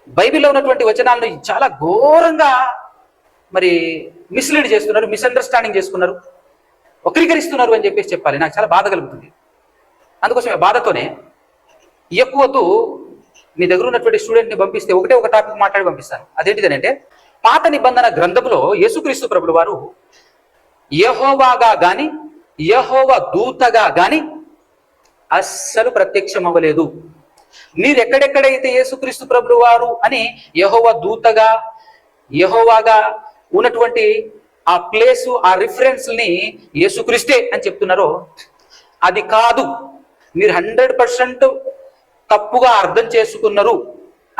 బైబిల్లో ఉన్నటువంటి వచనాలను చాలా ఘోరంగా మరి మిస్లీడ్ చేస్తున్నారు, మిస్అండర్స్టాండింగ్ చేసుకున్నారు, వక్రీకరిస్తున్నారు అని చెప్పేసి చెప్పాలి. నాకు చాలా బాధ కలుగుతుంది. అందుకోసం బాధతోనే ఎక్కువతో మీ దగ్గర ఉన్నటువంటి స్టూడెంట్ని పంపిస్తే ఒకటే ఒక టాపిక్ మాట్లాడి పంపిస్తాను. అదేంటిదని అంటే, పాత నిబంధన గ్రంథంలో యేసుక్రీస్తు ప్రభుల వారు యెహోవాగా గాని యెహోవా దూతగా గాని అస్సలు ప్రత్యక్షం అవ్వలేదు. మీరు ఎక్కడెక్కడైతే యేసుక్రీస్తు ప్రభుల వారు అని యెహోవా దూతగా యెహోవాగా ఉన్నటువంటి ఆ ప్లేసు, ఆ రిఫరెన్స్ని యేసుక్రీస్తే అని చెప్తున్నారో అది కాదు, మీరు 100% తప్పుగా అర్థం చేసుకున్నారు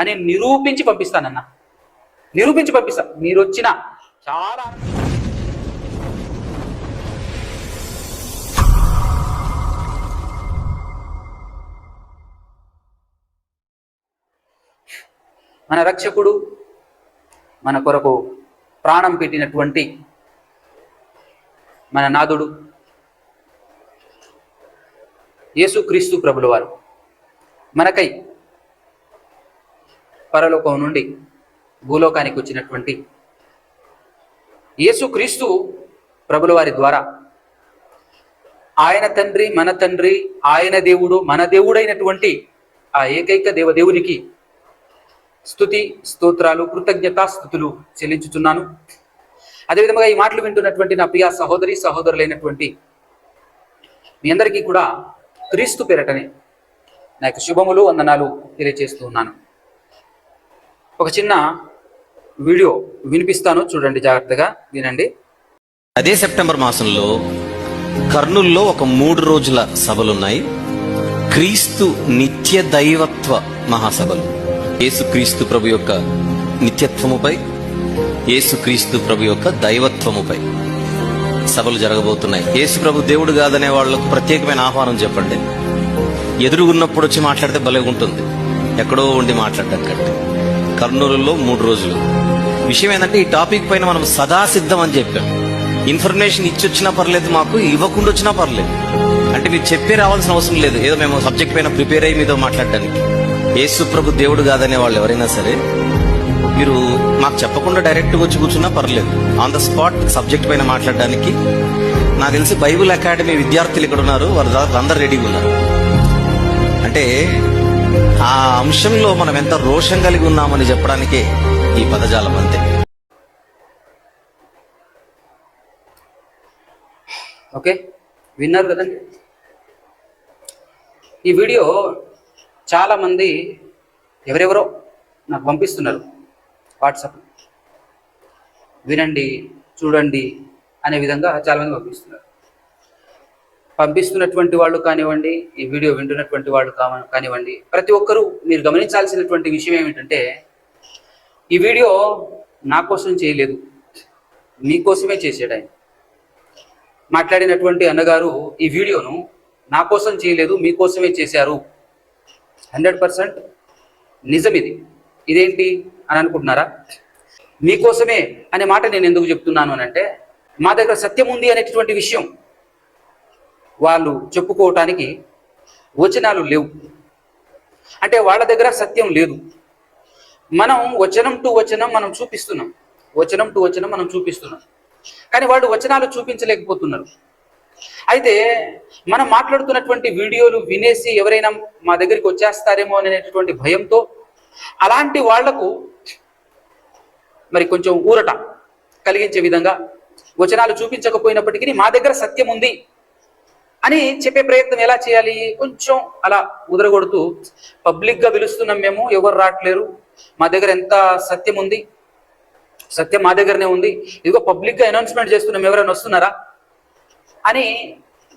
అని నిరూపించి పంపిస్తానన్నా, నిరూపించి పంపిస్తా. మీరు వచ్చిన చాలా మన రక్షకుడు మన కొరకు ప్రాణం పెట్టినటువంటి మన నాథుడు యేసుక్రీస్తు ప్రభుల వారు మనకై పరలోకం నుండి భూలోకానికి వచ్చినటువంటి యేసుక్రీస్తు ప్రభుల వారి ద్వారా ఆయన తండ్రి మన తండ్రి, ఆయన దేవుడు మన దేవుడైనటువంటి ఆ ఏకైక దేవదేవునికి స్తుతి స్తోత్రాలు కృతజ్ఞతాస్తుతులు చెల్లించుచున్నాను. అదేవిధంగా ఈ మాటలు వింటున్నటువంటి నా ప్రియ సహోదరి సహోదరులైనటువంటి మీ అందరికీ కూడా క్రీస్తు పేరటనే నా యొక్క శుభములు వందనాలు తెలియజేస్తూ ఉన్నాను. ఒక చిన్న వీడియో వినిపిస్తాను, చూడండి, జాగ్రత్తగా వినండి. అదే సెప్టెంబర్ మాసంలో కర్నూల్లో ఒక 3 రోజుల సభలున్నాయి. క్రీస్తు నిత్య దైవత్వ మహాసభలు. యేసుక్రీస్తు ప్రభు యొక్క నిత్యత్వముపై, యేసుక్రీస్తు ప్రభు యొక్క దైవత్వముపై సభలు జరగబోతున్నాయి. యేసు ప్రభు దేవుడు కాదనే వాళ్లకు ప్రత్యేకమైన ఆహ్వానం చెప్పండి. ఎదురుగున్నప్పుడు వచ్చి మాట్లాడితే భలే ఉంటుంది, ఎక్కడో ఉండి మాట్లాడటం కంటే. కర్నూలులో 3 రోజులు. విషయం ఏంటంటే, ఈ టాపిక్ పైన మనం సదా సిద్ధం అని చెప్పాం. ఇన్ఫర్మేషన్ ఇచ్చొచ్చినా పర్లేదు, మాకు ఇవ్వకుండా వచ్చినా పర్లేదు. అంటే మీరు చెప్పే రావాల్సిన అవసరం లేదు, ఏదో మేము సబ్జెక్ట్ పైన ప్రిపేర్ అయ్యి మీతో మాట్లాడడానికి. యేసు ప్రభు దేవుడు కాదనే వాళ్ళు ఎవరైనా సరే మీరు మాకు చెప్పకుండా డైరెక్ట్గా వచ్చి కూర్చున్నా పర్లేదు. ఆన్ ద స్పాట్ సబ్జెక్ట్ పైన మాట్లాడడానికి నాకు తెలిసి బైబుల్ అకాడమీ విద్యార్థులు ఇక్కడ ఉన్నారు, వాళ్ళందరూ రెడీగా ఉన్నారు. అంటే ఆ అంశంలో మనం ఎంత రోషం కలిగి ఉన్నామని చెప్పడానికే ఈ పదజాలం. అంతే. ఓకే, విన్నారు కదండి. ఈ వీడియో చాలామంది ఎవరెవరో నాకు పంపిస్తున్నారు వాట్సాప్. వినండి, చూడండి అనే విధంగా చాలామంది పంపిస్తున్నటువంటి వాళ్ళు కానివ్వండి, ఈ వీడియో వింటున్నటువంటి వాళ్ళు కానివ్వండి, ప్రతి ఒక్కరూ మీరు గమనించాల్సినటువంటి విషయం ఏమిటంటే, ఈ వీడియో నా కోసం చేయలేదు, మీకోసమే చేసాడు ఆయన. మాట్లాడినటువంటి అన్నగారు ఈ వీడియోను నా కోసం చేయలేదు, మీకోసమే చేశారు. 100% నిజం ఇది. ఇదేంటి అని అనుకుంటున్నారా? మీకోసమే అనే మాట నేను ఎందుకు చెప్తున్నాను అని అంటే, మా దగ్గర సత్యం ఉంది అనేటటువంటి విషయం వాళ్ళు చెప్పుకోవటానికి వచనాలు లేవు. అంటే వాళ్ళ దగ్గర సత్యం లేదు. మనం వచనం టు వచనం మనం చూపిస్తున్నాం, వచనం టు వచనం మనం చూపిస్తున్నాం, కానీ వాళ్ళు వచనాలు చూపించలేకపోతున్నారు. అయితే మనం మాట్లాడుతున్నటువంటి వీడియోలు వినేసి ఎవరైనా మా దగ్గరికి వచ్చేస్తారేమో అనేటువంటి భయంతో అలాంటి వాళ్లకు మరి కొంచెం ఊరట కలిగించే విధంగా వచనాలు చూపించకపోయినప్పటికీ మా దగ్గర సత్యం ఉంది అని చెప్పే ప్రయత్నం ఎలా చేయాలి? కొంచెం అలా ఉదరగొడుతూ, పబ్లిక్గా పిలుస్తున్నాం మేము, ఎవరు రావట్లేరు, మా దగ్గర ఎంత సత్యం ఉంది, సత్యం మా దగ్గరనే ఉంది, ఇదిగో పబ్లిక్గా అనౌన్స్మెంట్ చేస్తున్నాం, ఎవరైనా వస్తున్నారా అని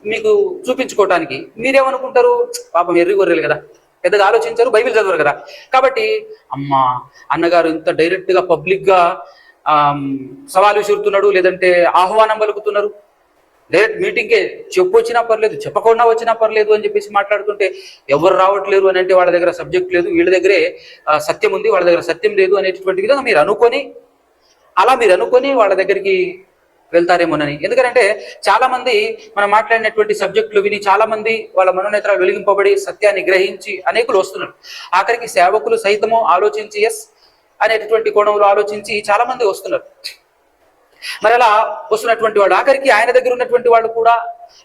మీకు చూపించుకోవటానికి మీరేమనుకుంటారు? పాపం ఎర్రి గొర్రెలు కదా, పెద్దగా ఆలోచించారు, బైబిల్ చదవరు కదా. కాబట్టి అమ్మా అన్నగారు ఇంత డైరెక్ట్గా పబ్లిక్గా సవాలు విసురుతున్నాడు, లేదంటే ఆహ్వానం పలుకుతున్నారు, డైరెక్ట్ మీటింగ్కే చెప్పు వచ్చినా పర్లేదు, చెప్పకుండా వచ్చినా పర్లేదు అని చెప్పేసి మాట్లాడుతుంటే ఎవరు రావట్లేరు అని అంటే వాళ్ళ దగ్గర సబ్జెక్ట్ లేదు, వీళ్ళ దగ్గరే సత్యం ఉంది, వాళ్ళ దగ్గర సత్యం లేదు అనేటటువంటి విధంగా మీరు అనుకొని వాళ్ళ దగ్గరికి వెళ్తారేమోనని. ఎందుకంటే చాలా మంది మనం మాట్లాడినటువంటి సబ్జెక్టులు విని చాలా మంది వాళ్ళ మనోనేత్రాలు వెలిగింపబడి సత్యాన్ని గ్రహించి అనేకులు వస్తున్నారు. ఆఖరికి సేవకులు సైతము ఆలోచించి ఎస్ అనేటటువంటి కోణంలో ఆలోచించి చాలా మంది వస్తున్నారు. మరి అలా వస్తున్నటువంటి వాళ్ళు ఆఖరికి ఆయన దగ్గర ఉన్నటువంటి వాళ్ళు కూడా,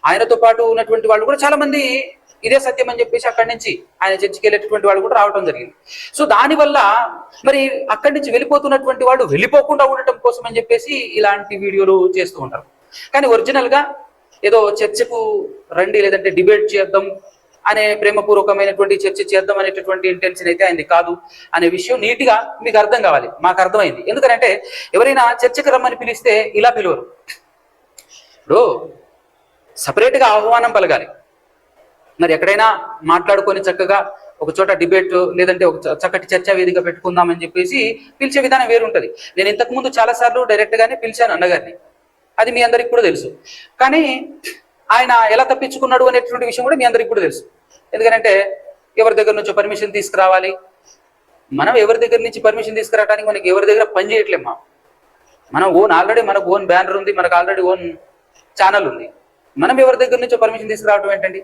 ఆయనతో పాటు ఉన్నటువంటి వాళ్ళు కూడా చాలా మంది ఇదే సత్యం అని చెప్పేసి అక్కడి నుంచి ఆయన చర్చికి వెళ్ళేటటువంటి వాళ్ళు కూడా రావడం జరిగింది. సో దానివల్ల మరి అక్కడి నుంచి వెళ్ళిపోతున్నటువంటి వాళ్ళు వెళ్ళిపోకుండా ఉండటం కోసం అని చెప్పేసి ఇలాంటి వీడియోలు చేస్తూ ఉంటారు. కానీ ఒరిజినల్ గా ఏదో చర్చకు రండి, లేదంటే డిబేట్ చేద్దాం అనే ప్రేమపూర్వకమైనటువంటి చర్చ చేద్దాం అనేటటువంటి ఇంటెన్షన్ అయితే ఆయనది కాదు అనే విషయం నీట్గా మీకు అర్థం కావాలి. మాకు అర్థమైంది. ఎందుకంటే ఎవరైనా చర్చకు రమ్మని పిలిస్తే ఇలా పిలువరు. ఇప్పుడు సపరేట్గా ఆహ్వానం పలగాలి. మరి ఎక్కడైనా మాట్లాడుకొని చక్కగా ఒక చోట డిబేట్ లేదంటే ఒక చక్కటి చర్చా వేదిక పెట్టుకుందామని చెప్పేసి పిలిచే విధానం వేరుంటుంది. నేను ఇంతకుముందు చాలాసార్లు డైరెక్ట్గానే పిలిచాను అన్నగారిని, అది మీ అందరికి కూడా తెలుసు. కానీ ఆయన ఎలా తప్పించుకున్నాడు అనేటువంటి విషయం కూడా మీ అందరికి కూడా తెలుసు. ఎందుకంటే ఎవరి దగ్గర నుంచో పర్మిషన్ తీసుకురావాలి. మనం ఎవరి దగ్గర నుంచి పర్మిషన్ తీసుకురావడానికి మనకి ఎవరి దగ్గర పని చేయట్లేమ్మా. మనం ఆల్రెడీ మనకు ఓన్ బ్యానర్ ఉంది, మనకు ఆల్రెడీ ఓన్ ఛానల్ ఉంది. మనం ఎవరి దగ్గర నుంచో పర్మిషన్ తీసుకురావడం ఏంటండి?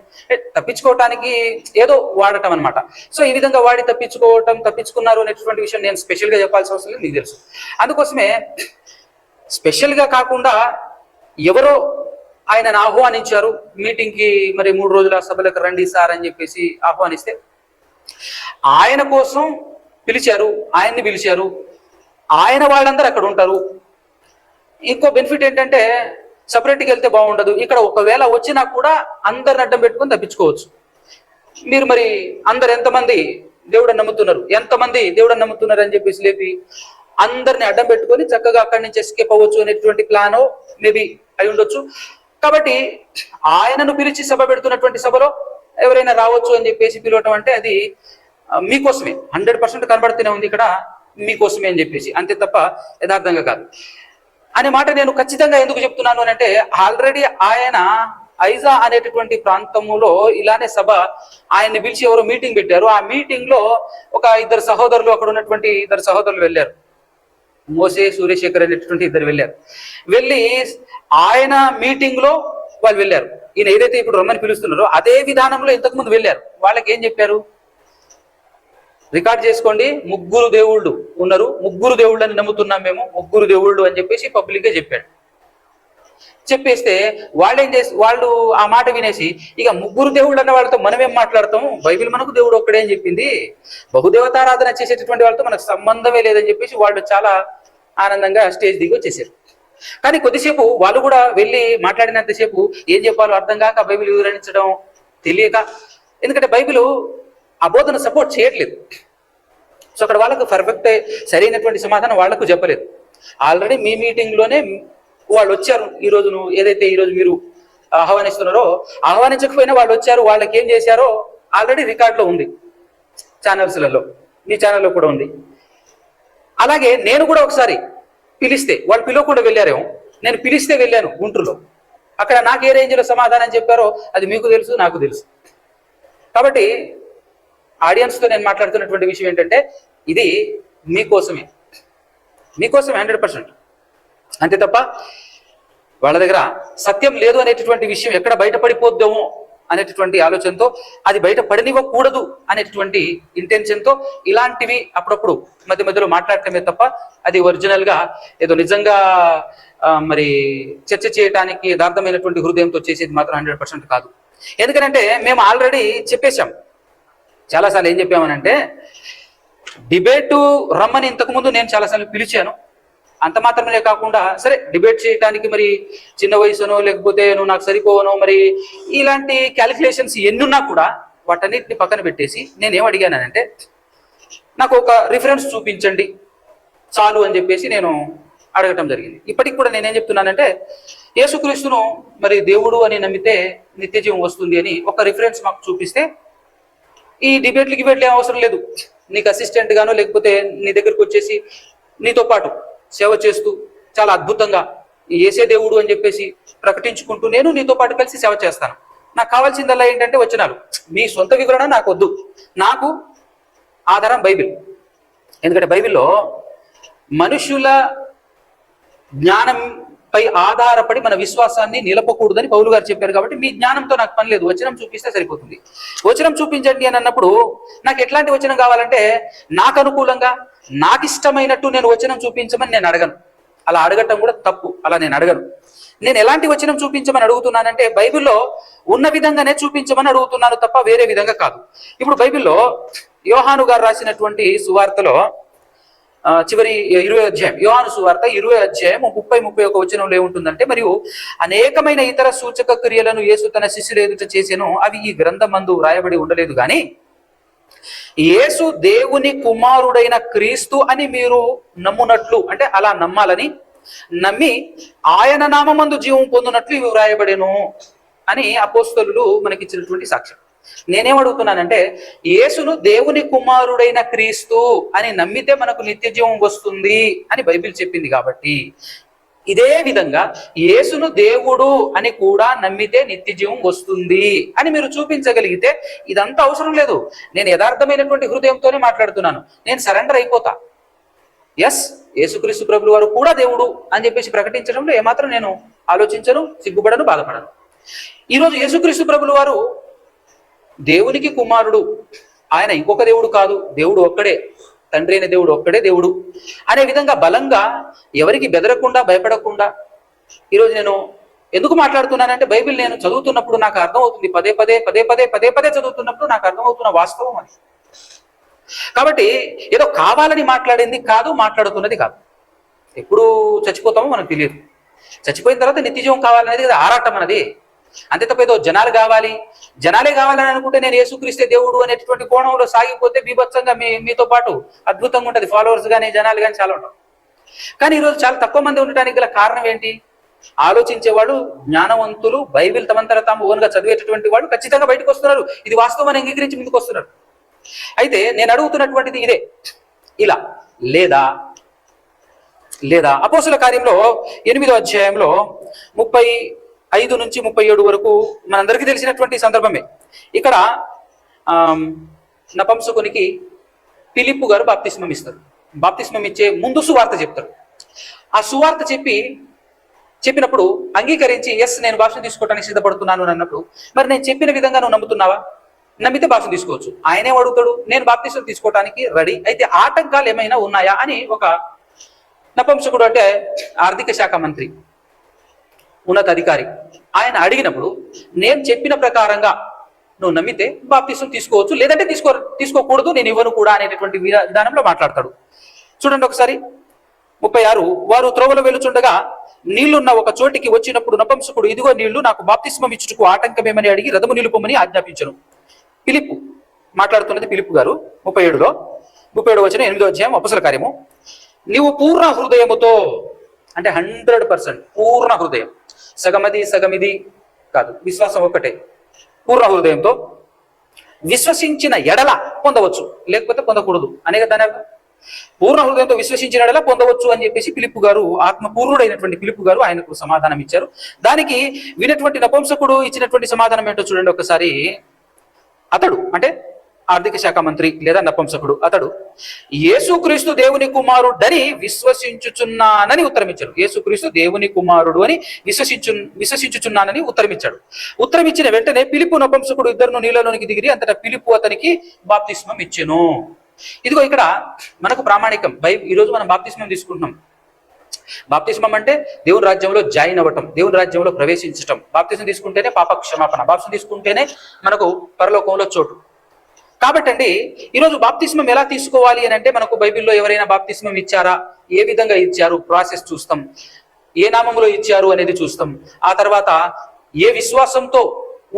తప్పించుకోవటానికి ఏదో వాడటం అనమాట. సో ఈ విధంగా వాడి తప్పించుకున్నారు అనేటువంటి విషయం నేను స్పెషల్గా చెప్పాల్సిన అవసరం లేదు, మీకు తెలుసు. అందుకోసమే స్పెషల్గా కాకుండా ఎవరో ఆయనను ఆహ్వానించారు మీటింగ్కి, మరి 3 రోజుల సభలకు రండి సార్ అని చెప్పేసి ఆహ్వానిస్తే ఆయన కోసం ఆయన్ని పిలిచారు, ఆయన వాళ్ళందరూ అక్కడ ఉంటారు. ఇంకో బెనిఫిట్ ఏంటంటే సపరేట్గా వెళ్తే బాగుండదు. ఇక్కడ ఒకవేళ వచ్చినా కూడా అందరిని అడ్డం పెట్టుకొని తప్పించుకోవచ్చు. మీరు మరి అందరు ఎంతమంది దేవుడని నమ్ముతున్నారు అని చెప్పేసి లేపి అందరిని అడ్డం పెట్టుకొని చక్కగా అక్కడి నుంచి ఎస్కేప్ అవ్వచ్చు అనేటువంటి ప్లానో మేబీ అయి ఉండొచ్చు. కాబట్టి ఆయనను పిలిచి సభ పెడుతున్నటువంటి సభలో ఎవరైనా రావచ్చు అని చెప్పేసి పిలవటం అంటే అది మీకోసమే 100% కనబడుతూనే ఉంది ఇక్కడ, మీకోసమే అని చెప్పేసి, అంతే తప్ప యథార్థంగా కాదు అనే మాట నేను ఖచ్చితంగా ఎందుకు చెప్తున్నాను అని అంటే, ఆల్రెడీ ఆయన ఐజా అనేటటువంటి ప్రాంతంలో ఇలానే సభ ఆయన్ని పిలిచి ఎవరో మీటింగ్ పెట్టారు. ఆ మీటింగ్ లో ఒక ఇద్దరు సహోదరులు, అక్కడ ఉన్నటువంటి ఇద్దరు సహోదరులు వెళ్ళారు. మోసే, సూర్యశేఖర్ అనేటటువంటి ఇద్దరు వెళ్ళారు. వెళ్ళి ఆయన మీటింగ్ లో వాళ్ళు వెళ్ళారు. ఈయన ఏదైతే ఇప్పుడు రమ్మని పిలుస్తున్నారో అదే విధానంలో ఇంతకుముందు వెళ్ళారు. వాళ్ళకి ఏం చెప్పారు? రికార్డ్ చేసుకోండి, 3 దేవుళ్ళు ఉన్నారు, 3 దేవుళ్ళని నమ్ముతున్నాం మేము, 3 దేవుళ్ళు అని చెప్పేసి పబ్లిక్ గా చెప్పాడు. చెప్పేస్తే వాళ్ళు ఆ మాట వినేసి ఇక 3 దేవుళ్ళు అన్న వాళ్ళతో మనమేం మాట్లాడతాం, బైబిల్ మనకు దేవుడు ఒక్కడే అని చెప్పింది, బహుదేవతారాధన చేసేటటువంటి వాళ్ళతో మనకు సంబంధమే లేదని చెప్పేసి వాళ్ళు చాలా ఆనందంగా స్టేజ్ దిగి వచ్చేసారు. కానీ కొద్దిసేపు వాళ్ళు కూడా వెళ్ళి మాట్లాడినంతసేపు ఏం చెప్పాలో అర్థం కాక, బైబిల్ వివరించడం తెలియక, ఎందుకంటే బైబిల్ ఆ బోధన సపోర్ట్ చేయట్లేదు. సో అక్కడ వాళ్ళకు పర్ఫెక్ట్ సరైనటువంటి సమాధానం వాళ్లకు చెప్పలేదు. ఆల్రెడీ మీ మీటింగ్లోనే వాళ్ళు వచ్చారు. ఈరోజు ఈరోజు మీరు ఆహ్వానిస్తున్నారో, ఆహ్వానించకపోయినా వాళ్ళు వచ్చారు, వాళ్ళకి ఏం చేశారో ఆల్రెడీ రికార్డులో ఉంది, ఛానల్స్లలో, మీ ఛానల్లో కూడా ఉంది. అలాగే నేను కూడా ఒకసారి పిలిస్తే వాళ్ళు పిలవకుండా వెళ్ళారేమో, నేను పిలిస్తే వెళ్ళాను గుంటూరులో. అక్కడ నాకు ఏ రేంజ్లో సమాధానం చెప్పారో అది మీకు తెలుసు, నాకు తెలుసు. కాబట్టి ఆడియన్స్తో నేను మాట్లాడుతున్నటువంటి విషయం ఏంటంటే, ఇది మీకోసమే 100%. అంతే తప్ప వాళ్ళ దగ్గర సత్యం లేదు అనేటటువంటి విషయం ఎక్కడ బయటపడిపోద్దామో అనేటటువంటి ఆలోచనతో, అది బయట పడనివ్వకూడదు అనేటటువంటి ఇంటెన్షన్తో ఇలాంటివి అప్పుడప్పుడు మధ్య మధ్యలో మాట్లాడటమే తప్ప అది ఒరిజినల్ గా ఏదో నిజంగా మరి చర్చ చేయడానికి యథార్థమైనటువంటి హృదయంతో చేసేది మాత్రం 100% కాదు. ఎందుకంటే మేము ఆల్రెడీ చెప్పేశాం చాలాసార్లు. ఏం చెప్పామనంటే, డిబేటు రమ్మని ఇంతకుముందు నేను చాలాసార్లు పిలిచాను. అంత మాత్రమే కాకుండా, సరే డిబేట్ చేయడానికి మరి చిన్న వయసునో లేకపోతే నువ్వు నాకు సరిపోవనో మరి ఇలాంటి క్యాలిక్యులేషన్స్ ఎన్నున్నా కూడా వాటన్నిటిని పక్కన పెట్టేసి నేనేం అడిగానంటే, నాకు ఒక రిఫరెన్స్ చూపించండి చాలు అని చెప్పేసి నేను అడగటం జరిగింది. ఇప్పటికి కూడా నేనేం చెప్తున్నానంటే, యేసుక్రీస్తును మరి దేవుడు అని నమ్మితే నిత్య జీవం వస్తుంది అని ఒక రిఫరెన్స్ మాకు చూపిస్తే ఈ డిబేట్లకి ఏం అవసరం లేదు. నీకు అసిస్టెంట్ గానో లేకపోతే నీ దగ్గరకు వచ్చేసి నీతో పాటు సేవ చేస్తూ చాలా అద్భుతంగా యేసే దేవుడు అని చెప్పేసి ప్రకటించుకుంటూ నేను నీతో పాటు కలిసి సేవ చేస్తాను. నాకు కావాల్సిందల్లా ఏంటంటే వచనాలు. మీ సొంత వివరణ నాకు వద్దు, నాకు ఆధారం బైబిల్. ఎందుకంటే బైబిల్లో మనుషుల జ్ఞానం పై ఆధారపడి మన విశ్వాసాన్ని నిలపకూడదని పౌలు గారు చెప్పారు. కాబట్టి మీ జ్ఞానంతో నాకు పని లేదు, వచనం చూపిస్తే సరిపోతుంది. వచనం చూపించండి అని అన్నప్పుడు నాకు ఎట్లాంటి వచనం కావాలంటే, నాకు అనుకూలంగా నాకు ఇష్టమైనట్టు నేను వచనం చూపించమని నేను అడగను. అలా అడగటం కూడా తప్పు. అలా నేను అడగను. నేను ఎలాంటి వచనం చూపించమని అడుగుతున్నానంటే, బైబిల్లో ఉన్న విధంగానే చూపించమని అడుగుతున్నాను తప్ప వేరే విధంగా కాదు. ఇప్పుడు బైబిల్లో యోహాను గారు రాసినటువంటి సువార్తలో చివరి 20వ అధ్యాయం, యోహాను సువార్త 20వ అధ్యాయం 30-31 వచనంలో ఏముంటుందంటే, మరియు అనేకమైన ఇతర సూచక క్రియలను యేసు తన శిష్యుల ఎదుట చేసెను, అవి ఈ గ్రంథమందు రాయబడి ఉండలేదు గాని యేసు దేవుని కుమారుడైన క్రీస్తు అని మీరు నమ్మునట్లు, అంటే అలా నమ్మాలని, నమ్మి ఆయన నామమందు జీవం పొందునట్లు ఇవి వ్రాయబడెను అని అపోస్తలులు మనకిచ్చినటువంటి సాక్ష్యం. నేనేమడుగుతున్నానంటే, యేసును దేవుని కుమారుడైన క్రీస్తు అని నమ్మితే మనకు నిత్య జీవం వస్తుంది అని బైబిల్ చెప్పింది. కాబట్టి ఇదే విధంగా యేసును దేవుడు అని కూడా నమ్మితే నిత్య జీవం వస్తుంది అని మీరు చూపించగలిగితే ఇదంతా అవసరం లేదు. నేను యథార్థమైనటువంటి హృదయంతోనే మాట్లాడుతున్నాను. నేను సరెండర్ అయిపోతా. ఎస్, యేసుక్రీస్తు ప్రభులు వారు కూడా దేవుడు అని చెప్పేసి ప్రకటించడంలో ఏమాత్రం నేను ఆలోచించను, సిగ్గుపడను, బాధపడను. ఈరోజు యేసుక్రీస్తు ప్రభులు వారు దేవునికి కుమారుడు, ఆయన ఇంకొక దేవుడు కాదు, దేవుడు ఒక్కడే, తండ్రి అయిన దేవుడు ఒక్కడే దేవుడు అనే విధంగా బలంగా, ఎవరికి బెదరకుండా, భయపడకుండా ఈరోజు నేను ఎందుకు మాట్లాడుతున్నానంటే, బైబిల్ నేను చదువుతున్నప్పుడు నాకు అర్థమవుతుంది, పదే పదే చదువుతున్నప్పుడు నాకు అర్థమవుతున్న వాస్తవం అది. కాబట్టి ఏదో కావాలని మాట్లాడింది కాదు, మాట్లాడుతున్నది కాదు. ఎప్పుడు చచ్చిపోతామో మనకు తెలియదు. చచ్చిపోయిన తర్వాత నిత్యజీవం కావాలనేది ఆరాటం అన్నది. అంతే తప్ప ఏదో జనాలే కావాలని అనుకుంటే నేను యేసుక్రీస్తే దేవుడు అనేటువంటి కోణంలో సాగిపోతే బీభత్సంగా మీతో పాటు అద్భుతంగా ఉంటుంది. ఫాలోవర్స్ కానీ జనాలు కానీ చాలా ఉంటారు. కానీ ఈరోజు చాలా తక్కువ మంది ఉండటానికి గల కారణం ఏంటి? ఆలోచించేవాడు, జ్ఞానవంతులు, బైబిల్ తమంతర తాము ఓన్గా చదివేటటువంటి వాళ్ళు ఖచ్చితంగా బయటకు వస్తున్నారు. ఇది వాస్తవం అంగీకరించి ముందుకు వస్తున్నారు. అయితే నేను అడుగుతున్నటువంటిది ఇదే, ఇలా లేదా అపోస్తుల కార్యంలో 8వ అధ్యాయంలో 35 నుంచి 37 వరకు మనందరికీ తెలిసినటువంటి సందర్భమే. ఇక్కడ నపుంసకునికి ఫిలిప్పు గారు బాప్తిస్మం ఇస్తారు. బాప్తిస్మం ఇచ్చే ముందు సువార్త చెప్తారు. ఆ సువార్త చెప్పినప్పుడు అంగీకరించి, ఎస్ నేను బాప్తిస్మం తీసుకోవడానికి సిద్ధపడుతున్నాను అని అన్నప్పుడు, మరి నేను చెప్పిన విధంగా నువ్వు నమ్ముతున్నావా? నమ్మితే బాప్తిస్మం తీసుకోవచ్చు. ఆయనే అడుగుతాడు, నేను బాప్తిస్మం తీసుకోవడానికి రెడీ, అయితే ఆటంకాలు ఏమైనా ఉన్నాయా అని ఒక నపుంసకుడు, అంటే ఆర్థిక శాఖ మంత్రి, ఉన్నతాధికారి, ఆయన అడిగినప్పుడు, నేను చెప్పిన ప్రకారంగా నువ్వు నమ్మితే బాప్తిస్మం తీసుకోవచ్చు, లేదంటే తీసుకోకూడదు, నేను ఇవ్వను కూడా అనేటటువంటి విధానంలో మాట్లాడతాడు. చూడండి ఒకసారి 36, వారు త్రోవలో వెలుచుండగా నీళ్లున్న ఒక చోటికి వచ్చినప్పుడు నపుంసకుడు, ఇదిగో నీళ్లు, నాకు బాప్తిస్మం ఇచ్చుటకు ఆటంకమేమని అడిగి రథము నిలుపమని ఆజ్ఞాపించను. ఫిలిప్పు మాట్లాడుతున్నది, ఫిలిప్పు గారు 37వ వచనం 8వ అధ్యాయం అపోస్తల కార్యము, నీవు పూర్ణ హృదయముతో, అంటే 100% పూర్ణ హృదయం, సగమిది కాదు, విశ్వాసం ఒక్కటే, పూర్ణ హృదయంతో విశ్వసించిన ఎడల పొందవచ్చు, లేకపోతే పొందకూడదు అనేక దాని పూర్ణ హృదయంతో విశ్వసించిన ఎడల పొందవచ్చు అని చెప్పేసి ఫిలిప్పు గారు, ఆత్మపూర్ణుడైనటువంటి ఫిలిప్పు గారు ఆయనకు సమాధానం ఇచ్చారు. దానికి వినటువంటి నపుంసకుడు ఇచ్చినటువంటి సమాధానం ఏంటో చూడండి ఒకసారి. అతడు, అంటే ఆర్థిక శాఖ మంత్రి లేదా నపుంసకుడు, అతడు యేసుక్రీస్తు దేవుని కుమారుడని విశ్వసించుచున్నానని ఉత్తరమిచ్చాడు. యేసుక్రీస్తు దేవుని కుమారుడు అని విశ్వసించుచున్నానని ఉత్తరమిచ్చాడు. ఉత్తరమిచ్చిన వెంటనే ఫిలిప్పు నపుంసకుడు ఇద్దరును నీళ్ళలోనికి దిగిరి, అంతటా ఫిలిప్పు అతనికి బాప్తిస్మం ఇచ్చెను. ఇదిగో ఇక్కడ మనకు ప్రామాణికం. ఈరోజు మనం బాప్తిస్మం తీసుకుంటున్నాం. బాప్తిస్మం అంటే దేవుని రాజ్యంలో జాయిన్ అవ్వటం, దేవుని రాజ్యంలో ప్రవేశించటం. బాప్తిస్మం తీసుకుంటేనే పాప క్షమాపణ, బాప్తిస్మం తీసుకుంటేనే మనకు పరలోకంలో చోటు. కాబట్టి అండి, ఈరోజు బాప్తిస్మం ఎలా తీసుకోవాలి అని అంటే, మనకు బైబిల్లో ఎవరైనా బాప్తిస్మం ఇచ్చారా, ఏ విధంగా ఇచ్చారు, ప్రాసెస్ చూస్తాం. ఏ నామములో ఇచ్చారు అనేది చూస్తాం. ఆ తర్వాత ఏ విశ్వాసంతో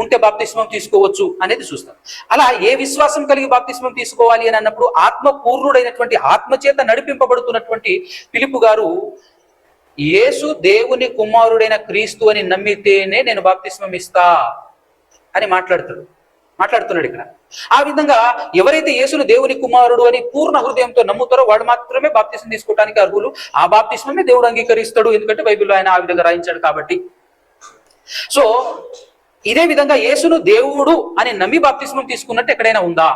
ఉంటే బాప్తిస్మం తీసుకోవచ్చు అనేది చూస్తాం. అలా ఏ విశ్వాసం కలిగి బాప్తిస్మం తీసుకోవాలి అని అన్నప్పుడు, ఆత్మపూర్ణుడైనటువంటి, ఆత్మచేత నడిపింపబడుతున్నటువంటి ఫిలిప్పు గారు, యేసు దేవుని కుమారుడైన క్రీస్తు అని నమ్మితేనే నేను బాప్తిస్మం ఇస్తా అని మాట్లాడుతున్నాడు ఇక్కడ. ఆ విధంగా ఎవరైతే యేసును దేవుని కుమారుడు అని పూర్ణ హృదయంతో నమ్ముతారో వాడు మాత్రమే బాప్తిస్మం తీసుకోవడానికి అర్హులు. ఆ బాప్తిస్మమే దేవుడు అంగీకరిస్తాడు, ఎందుకంటే బైబిల్లో ఆయన ఆ విధంగా రాయించాడు కాబట్టి. సో ఇదే విధంగా యేసును దేవుడు అని నమ్మి బాప్తిస్మం తీసుకున్నట్టు ఎక్కడైనా ఉందా?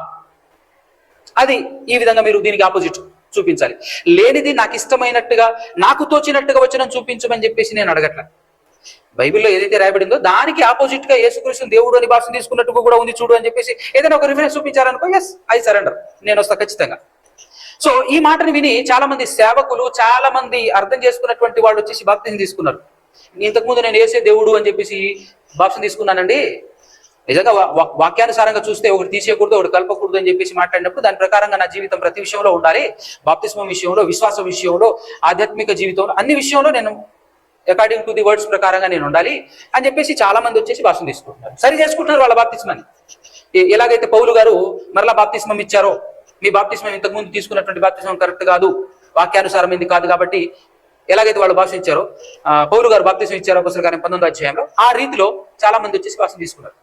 అది ఈ విధంగా మీరు దీనికి ఆపోజిట్ చూపించాలి. లేనిది నాకు ఇష్టమైనట్టుగా, నాకు తోచినట్టుగా వచనం చూపించమని చెప్పేసి నేను అడగట్ల. బైబిల్లో ఏదైతే రాయబడిందో దానికి ఆపోజిట్ గా యేసుక్రీస్తుని దేవుడు అని భాషను తీసుకున్నట్టుగా కూడా ఉంది చూడు అని చెప్పేసి ఏదైనా ఒక రిఫరెన్స్ చూపించారనుకో, ఎస్ ఐ సరెండర్, నేను వస్తా ఖచ్చితంగా. సో ఈ మాటను విని చాలా మంది సేవకులు, చాలా మంది అర్థం చేసుకున్నటువంటి వాళ్ళు వచ్చేసి బాప్తిజం తీసుకున్నారు. ఇంతకుముందు నేను ఏసే దేవుడు అని చెప్పేసి బాప్తిజం తీసుకున్నానండి, నిజంగా వాక్యానుసారంగా చూస్తే ఒకటి తీసేయకూడదు, ఒకటి కలపకూడదు అని చెప్పేసి మాట్లాడినప్పుడు దాని ప్రకారంగా నా జీవితం ప్రతి విషయంలో ఉండాలి, బాప్తిస్మం విషయంలో, విశ్వాసం విషయంలో, ఆధ్యాత్మిక జీవితంలో, అన్ని విషయంలో నేను అకార్డింగ్ టు ది వర్డ్స్ ప్రకారంగా నేను ఉండాలి అని చెప్పేసి చాలా మంది వచ్చేసి బాప్తిస్మం తీసుకుంటున్నారు. సరి చేసుకుంటున్నారు వాళ్ళ బాప్తిస్మాన్ని. ఎలాగైతే పౌలు గారు మరలా బాప్తిస్మం ఇచ్చారో, మీ బాప్తిస్మం ఇంతకుముందు తీసుకున్నటువంటి బాప్తిస్మం కరెక్ట్ కాదు, వాక్యానుసారమైంది కాదు కాబట్టి ఎలాగైతే వాళ్ళు భాష ఇచ్చారో, పౌలు గారు బాప్తిస్మం ఇచ్చారో అపోస్తలుల కార్యం 19వ అధ్యాయంలో, ఆ రీతిలో చాలా మంది వచ్చేసి భాష తీసుకున్నారు.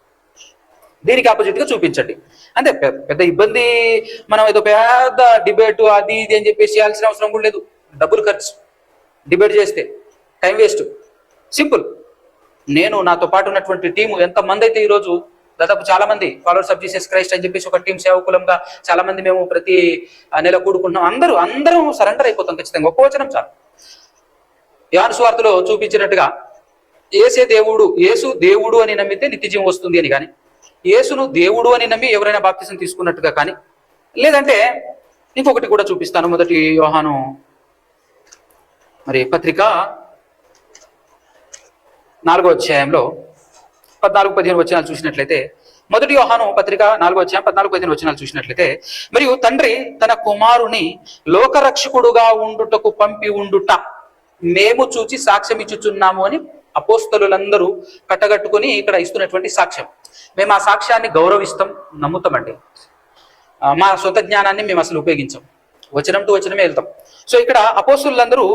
దీనికి ఆపోజిట్ గా చూపించండి. అంటే పెద్ద ఇబ్బంది, మనం ఏదో పెద్ద డిబేట్ అది ఇది అని చెప్పేసి చేయాల్సిన అవసరం కూడా లేదు. డబ్బులు ఖర్చు, డిబేట్ చేస్తే టైం వేస్ట్. సింపుల్. నేను నాతో పాటు ఉన్నటువంటి టీము ఎంతమంది అయితే ఈరోజు దాదాపు చాలా మంది ఫాలోవర్స్ ఆఫ్ జీసస్ క్రైస్ట్ అని చెప్పేసి ఒక టీం సేవకులంగా చాలా మంది మేము ప్రతి నెల కూడుకుంటున్నాం. అందరం సరెండర్ అయిపోతాం ఖచ్చితంగా. ఒక్క వచనం చాలు. యోహాను సువార్తలో చూపించినట్టుగా యేసు దేవుడు అని నమ్మితే నిత్యజీవం వస్తుంది అని కానీ, యేసును దేవుడు అని నమ్మి ఎవరైనా బాప్తిసం తీసుకున్నట్టుగా కానీ, లేదంటే ఇంకొకటి కూడా చూపిస్తాను. మొదటి యోహాను పత్రిక 4వ అధ్యాయంలో 14-15 వచనాలు చూసినట్లయితే, మొదటి యోహాను పత్రిక 4వ అధ్యాయం 14-15 వచనాలు చూసినట్లయితే, మరియు తండ్రి తన కుమారుని లోకరక్షకుడుగా ఉండుటకు పంపి ఉండుట మేము చూచి సాక్ష్యం ఇచ్చుచున్నాము అని అపోస్తలులందరూ కట్టగట్టుకుని ఇక్కడ ఇస్తున్నటువంటి సాక్ష్యం. మేము ఆ సాక్ష్యాన్ని గౌరవిస్తాం, నమ్ముతామండి. మా సొంత జ్ఞానాన్ని మేము అసలు ఉపయోగించాం, వచనం టు వచనమే వెళ్తాం. సో ఇక్కడ అపోస్తలులందరూ